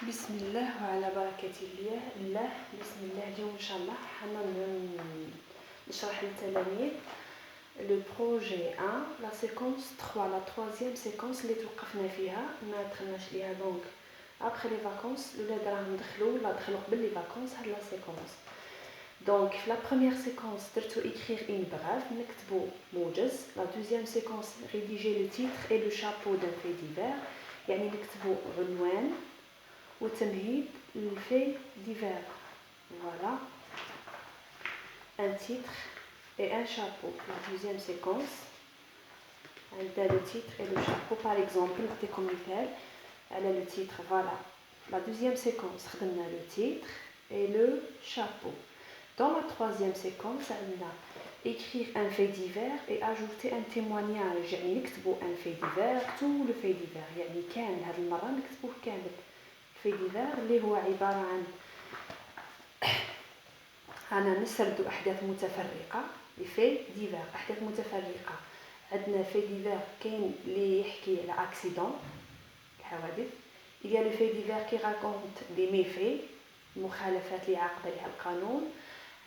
بسم الله وعلى بركة الله. بسم الله. اليوم إن شاء الله نشرح للتلاميذ لو بروجي 1 لا سيكونس 3 لا troisième séquence اللي توقفنا فيها ما دخلناش ليها. دونك ابخي لي فاكونس الولاد راهم دخلوا قبل لي فاكونس هاد لا سيكونس. دونك في لا بروميير سيكونس درتو écrire une brève نكتبو موجز. لا دوزيام سيكونس rédiger le titre et le chapeau d'un fait divers يعني نكتبو عنوان وتمهيد للفي ديفير. Voilà, un titre et un chapeau. La deuxième séquence, elle a le titre et le chapeau. Par exemple, comme مثال, elle a le titre. Voilà. La deuxième séquence, on a le titre et le chapeau. Dans la troisième séquence, on a écrire un fait divers et ajouter un témoignage. يعني نكتبوا un fait divers, tout le fait divers. يعني كان هذه المرة نكتبوه كامل. في ديفير اللي هو عبارة عن نسردو أحداث متفرقة. في ديفير أحداث متفرقة. عندنا في ديفير كاين اللي يحكي على أكسيدون الحوادث. il y a le fait divers qui raconte des méfaits المخالفات اللي عاقب عليها القانون.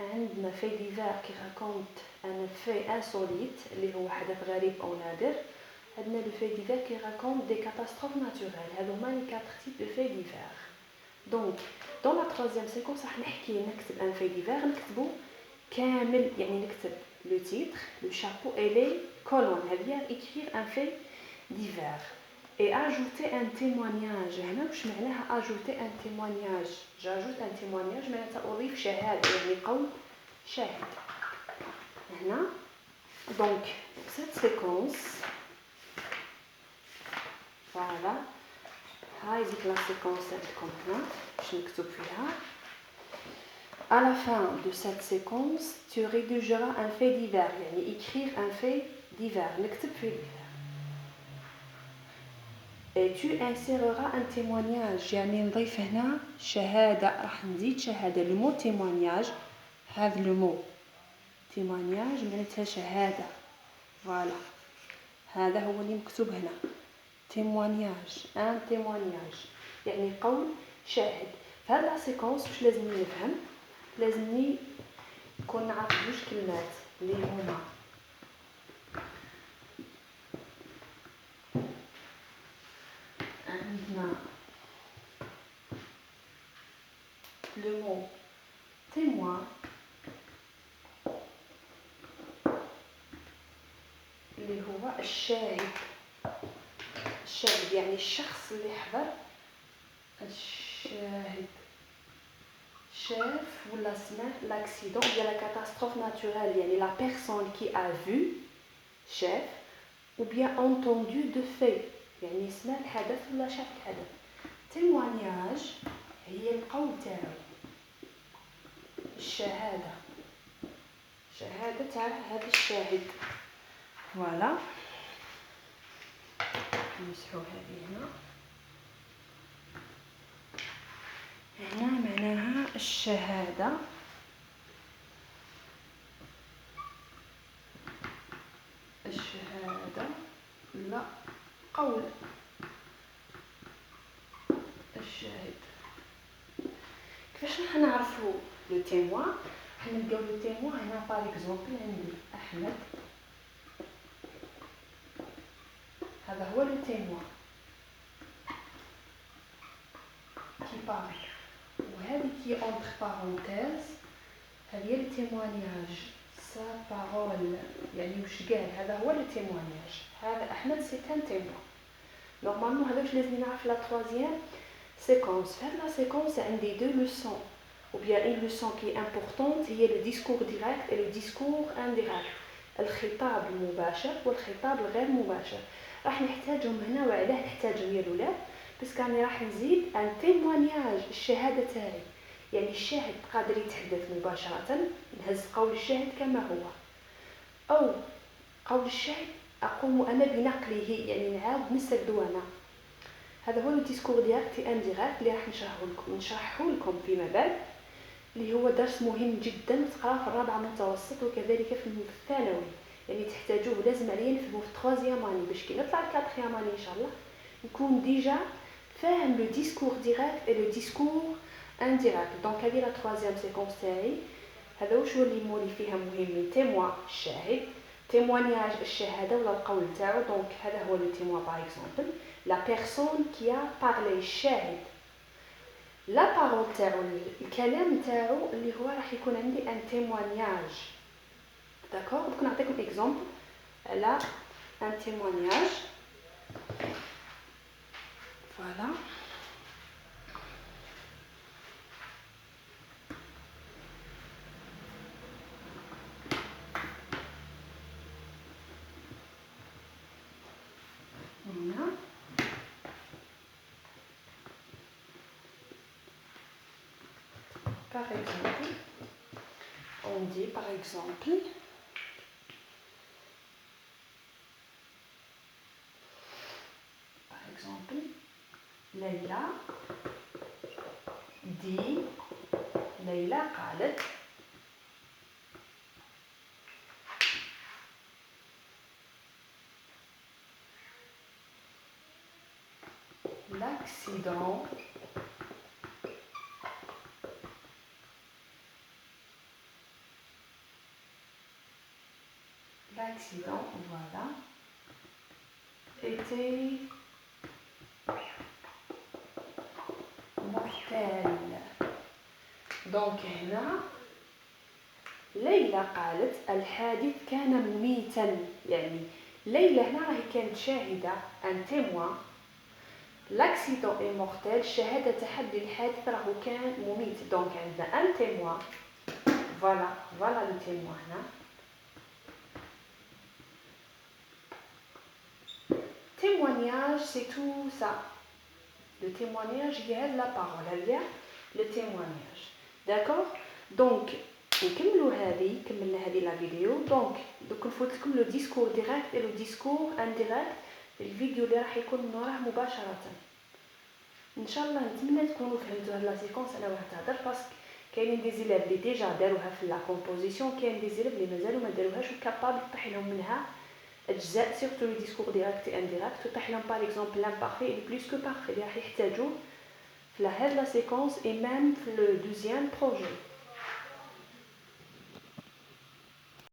عندنا في ديفير qui raconte un fait insolite اللي هو حدث غريب أو نادر. عندنا le fait divers qui raconte des catastrophes naturelles. هادو هما لي 4 types de faits divers. Donc dans la troisième séquence راح نكتب un fait divers نكتبو كامل يعني نكتب le titre, le chapeau et les colonnes. هذه écrire un fait divers et ajouter un témoignage. هنا واش معناها ajouter un témoignage؟ j'ajoute un témoignage معناتها أضيف شهادة يعني قول شاهد. هنا donc cette séquence voilà هاي ديك لا سيكونس عندكم هنا باش نكتب فيها. à la fin de cette séquence tu rédigeras un fait divers يعني écrire un fait divers نكتب fait divers et tu inséreras un témoignage يعني نضيف هنا شهادة. راح نزيد شهادة le mot témoignage. هذا le mot témoignage معناتها شهادة. voilà هذا هو اللي مكتوب هنا témoignage un témoignage يعني قول شاهد. في هذه لا سيكونس واش لازمني نفهم؟ لازمني نكون نعرف جوج كلمات اللي هما عندنا le mot témoin اللي هو الشاهد. الشاهد يعني الشخص اللي حضر. الشاهد شاف ولا سمع لاكسيدون ديال لا كاتاستروف ناتوريل يعني لا بيرسون كي ا فو شاف ou bien entendu de fait يعني سمع الحدث ولا شاف الحدث. témoignage هي القول تاعو الشهادة شهادة تاع هذا الشاهد. فوالا نمسحو هذه هنا. هنا معناها الشهادة لا قول الشاهد. كيفاش راح نعرفوا لو تيموان؟ راح نلقاو لو تيموان هنا باغ اكزومبل عندي احمد هذا هو لو تيموان كي بارل وهذه كي اونتر بارونتيز هذه هي لو تيموانياج سا بارول يعني واش قال. هذا هو لو تيموانياج. هذا احمد سي ان تيموان. نورمالمون هذا واش لازم نعرف لا troisième séquence. في هذه لا séquence عندي دو لوسون ou bien une leçon qui est importante هي le discours direct et le discours indirect. الخطاب المباشر والخطاب الغير مباشر راح نحتاجهم هنا. وعلاه نحتاجهم يا الاولاد؟ بس كاني راح نزيد ان تيموانياج الشهاده تاعي يعني الشاهد قادر يتحدث مباشره نهز قول الشاهد كما هو او قول الشاهد اقوم انا بنقله يعني نعاود نسردو انا. هذا هو الديسكور ديريكت انديريكت اللي راح نشرحه لكم فيما بعد اللي هو درس مهم جدا تقراه في الرابعه متوسط وكذلك في الثانوي يعني تحتاجوه لازم عليا نفهموه في 3 اني باش كي نطلع 4 اني ان شاء الله نكون ديجا فاهم لو ديسكور ديريكت اي لو ديسكور انديريكت. دونك هذه لا تروازيام سيكونس تاعي. هذا واش هو اللي مولي فيها مهمين، تيموا الشاهد، تيموانياج الشهاده ولا القول تاعو. دونك هذا هو لو تيموا باغ اكزومبل لا بيرسون كي ا بارلي، الشاهد لا بارول تاعو، الكلام تاعو اللي هو راح يكون عندي ان تيموانياج. داكور، دوك نعطيكم اكزومبل على ان تيموانياج. فوالا هنا par exemple, on dit par exemple ليلى دي، ليلى قالت l'accident voilà était mortel. دونك هنا ليلى قالت الحادث كان مميتا، يعني ليلى هنا راهي كانت شاهدة ان تيموان. لاكسيدون اي مورتيل، الشهادة تاعها بلي الحادث راهو كان مميت. دونك عندنا ان تيموان، فوالا لو تيموان هنا. témoignage c'est tout ça. Le témoignage il y a la parole, il y a le témoignage. D'accord. Donc نكملوا هذه، كملنا هذه لا فيديو. دونك دوك نفوت لكم لو ديسكور ديريكت اي لو ديسكور انديريكت، الفيديو اللي راح يكون من وراه مباشره. ان شاء الله نتمنى تكونوا فهمتوا هاد لا سيكونس انا واه تهضر، باسكو كاينين دي زيليف اللي ديجا داروها في لا كومبوزيسيون، كاين دي زيليف اللي مازالوا ما داروهاش وكابابل طيح لهم منها اجزاء، سيرتو لو ديسكور ديريكت اي انديريكت، وطيح لهم باغ اكزومبل لامبارفي اي بلوس كو بارفي اللي راح يحتاجوه في هاد لا سيكونس اي ميم في لو دوزيام بروجي.